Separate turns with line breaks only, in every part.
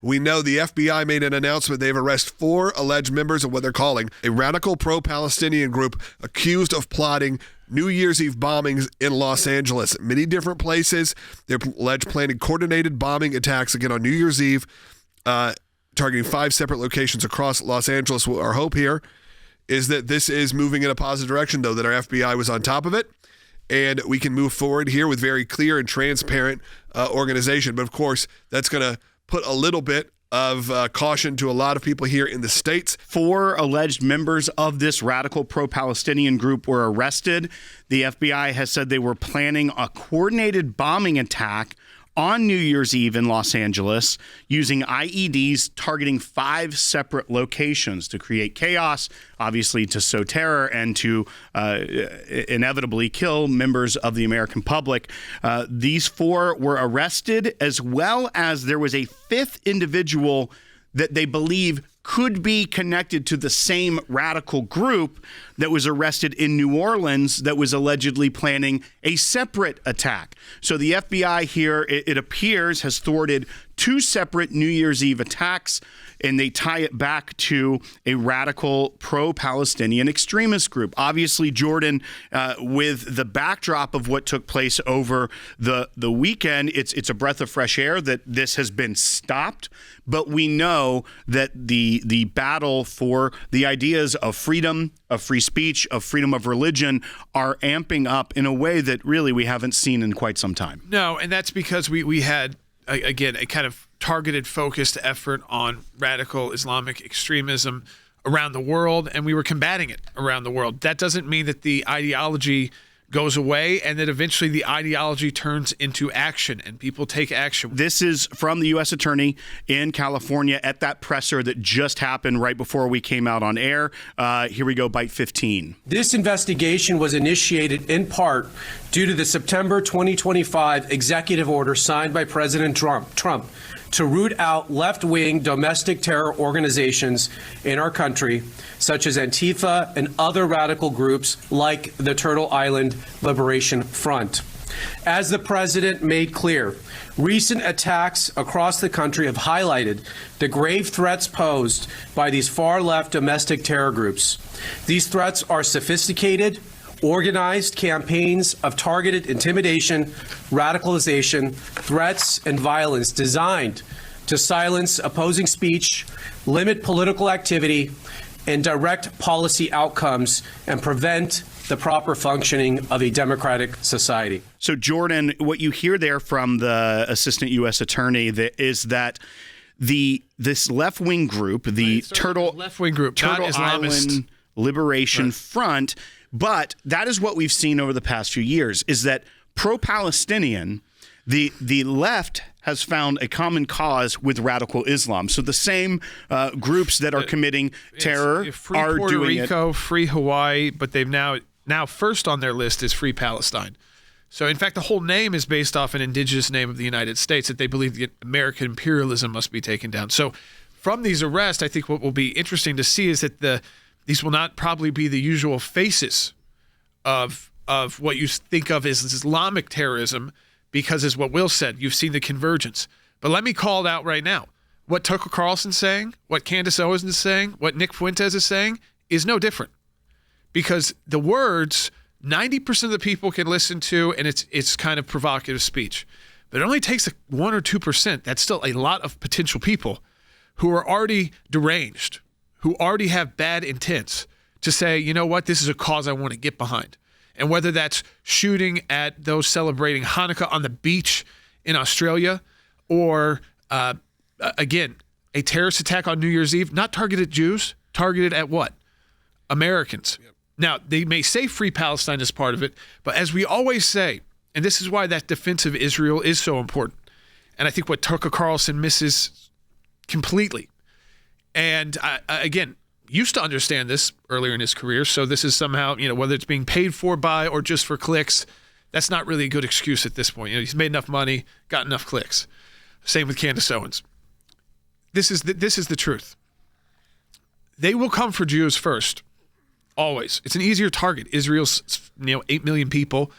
We know the FBI made an announcement. They've arrested 4 alleged members of what they're calling a radical pro-Palestinian group accused of plotting New Year's Eve bombings in Los Angeles. Many different places. They're alleged planning coordinated bombing attacks again on New Year's Eve, targeting 5 separate locations across Los Angeles. Our hope here is that this is moving in a positive direction, though, that our FBI was on top of it, and we can move forward here with very clear and transparent organization. But, of course, that's going to put a little bit of caution to a lot of people here in the States.
4 alleged members of this radical pro-Palestinian group were arrested. The FBI has said they were planning a coordinated bombing attack on New Year's Eve in Los Angeles using IEDs targeting 5 separate locations to create chaos, obviously to sow terror and to inevitably kill members of the American public. These 4 were arrested, as well as there was a 5th individual that they believe could be connected to the same radical group that was arrested in New Orleans that was allegedly planning a separate attack. So the FBI here, it appears, has thwarted 2 separate New Year's Eve attacks, and they tie it back to a radical pro-Palestinian extremist group. Obviously, Jordan, with the backdrop of what took place over the weekend, it's a breath of fresh air that this has been stopped. But we know that the battle for the ideas of freedom, of free speech, of freedom of religion are amping up in a way that really we haven't seen in quite some time.
No, and that's because we had, again, a kind of targeted, focused effort on radical Islamic extremism around the world, and we were combating it around the world. That doesn't mean that the ideology goes away and that eventually the ideology turns into action and people take action.
This is from the U.S. Attorney in California at that presser that just happened right before we came out on air. Here we go, bite 15.
This investigation was initiated in part due to the September 2025 executive order signed by President Trump to root out left-wing domestic terror organizations in our country, such as Antifa and other radical groups like the Turtle Island Liberation Front. As the president made clear, recent attacks across the country have highlighted the grave threats posed by these far-left domestic terror groups. These threats are sophisticated, organized campaigns of targeted intimidation, radicalization, threats, and violence designed to silence opposing speech, limit political activity, and direct policy outcomes, and prevent the proper functioning of a democratic society.
So, Jordan, what you hear there from the assistant U.S. attorney is that this left-wing group, the Turtle Island Liberation Front, but that is what we've seen over the past few years, is that pro-Palestinian, the left has found a common cause with radical Islam. So the same groups that are committing terror are doing it.
Free Puerto Rico, free Hawaii, but they've now first on their list is Free Palestine. So, in fact, the whole name is based off an indigenous name of the United States, that they believe the American imperialism must be taken down. So from these arrests, I think what will be interesting to see is that these will not probably be the usual faces of what you think of as Islamic terrorism, because, as what Will said, you've seen the convergence. But let me call it out right now. What Tucker Carlson's saying, what Candace Owens is saying, what Nick Fuentes is saying is no different. Because the words, 90% of the people can listen to, and it's kind of provocative speech. But it only takes 1 or 2%. That's still a lot of potential people who are already deranged, who already have bad intents, to say, you know what, this is a cause I want to get behind. And whether that's shooting at those celebrating Hanukkah on the beach in Australia, or, again, a terrorist attack on New Year's Eve, not targeted Jews, targeted at what? Americans. Yep. Now, they may say Free Palestine is part of it, but as we always say, and this is why that defense of Israel is so important, and I think what Tucker Carlson misses completely, and again, used to understand this earlier in his career, so this is somehow, whether it's being paid for by or just for clicks, that's not really a good excuse at this point. He's made enough money, got enough clicks. Same with Candace Owens. This is the truth. They will come for Jews first, always. It's an easier target. Israel's 8 million people,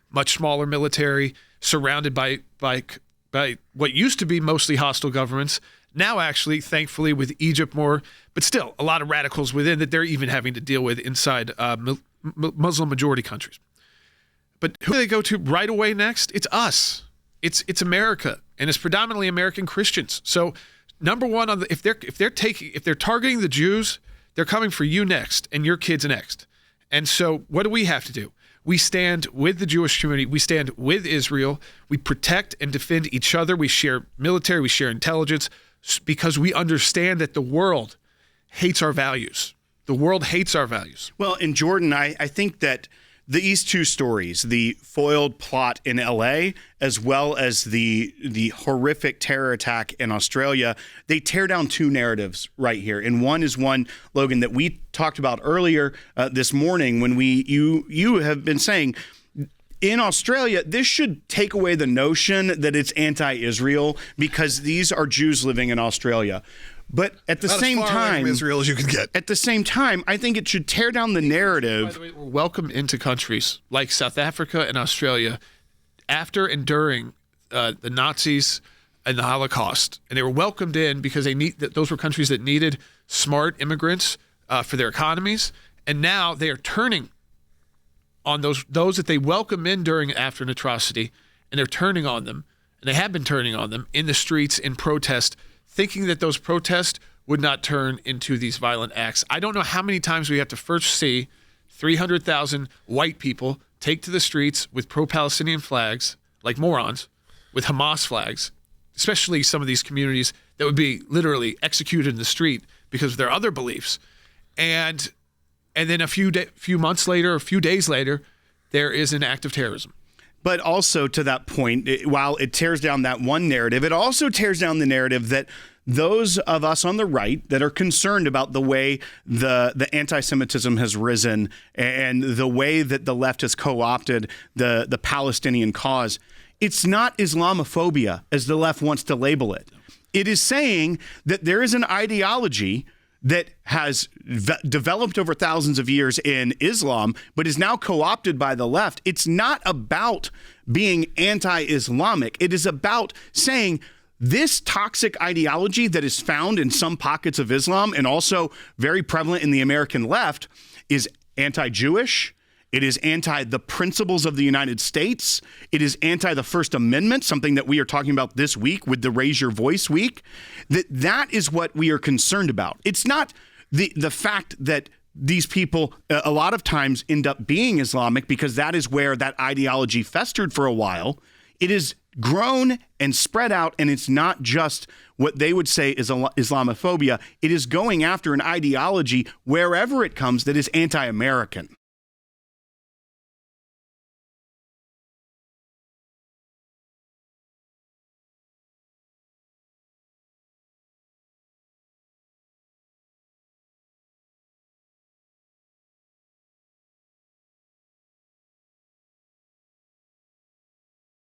much smaller military, surrounded by what used to be mostly hostile governments. Now, actually, thankfully, with Egypt more, but still a lot of radicals within that they're even having to deal with inside Muslim majority countries. But who do they go to right away next? It's us. It's America, and it's predominantly American Christians. So, number one, if they're targeting the Jews, they're coming for you next and your kids next. And so, what do we have to do? We stand with the Jewish community. We stand with Israel. We protect and defend each other. We share military. We share intelligence because we understand that the world hates our values. The world hates our values.
Well, in Jordan, I think that these two stories, the foiled plot in LA, as well as the horrific terror attack in Australia, they tear down two narratives right here. And one is one, Logan, that we talked about earlier this morning when you have been saying, in Australia, this should take away the notion that it's anti-Israel because these are Jews living in Australia. But at the same time,
Israel as you can get.
At the same time, I think it should tear down the narrative.
By the way, we're welcome into countries like South Africa and Australia after and during the Nazis and the Holocaust, and they were welcomed in because those were countries that needed smart immigrants for their economies, and now they are turning on those that they welcome in during and after an atrocity, and they're turning on them, and they have been turning on them in the streets in protest, thinking that those protests would not turn into these violent acts. I don't know how many times we have to first see 300,000 white people take to the streets with pro-Palestinian flags, like morons, with Hamas flags, especially some of these communities that would be literally executed in the street because of their other beliefs. And then a few months later, a few days later, there is an act of terrorism.
But also to that point, while it tears down that one narrative, it also tears down the narrative that those of us on the right that are concerned about the way the anti-Semitism has risen and the way that the left has co-opted the Palestinian cause, it's not Islamophobia as the left wants to label it. It is saying that there is an ideology that has developed over thousands of years in Islam, but is now co-opted by the left. It's not about being anti-Islamic. It is about saying this toxic ideology that is found in some pockets of Islam and also very prevalent in the American left is anti-Jewish. It is anti the principles of the United States. It is anti the First Amendment, something that we are talking about this week with the Raise Your Voice Week. That is what we are concerned about. It's not the fact that these people a lot of times end up being Islamic because that is where that ideology festered for a while. It is grown and spread out, and it's not just what they would say is Islamophobia. It is going after an ideology wherever it comes that is anti-American.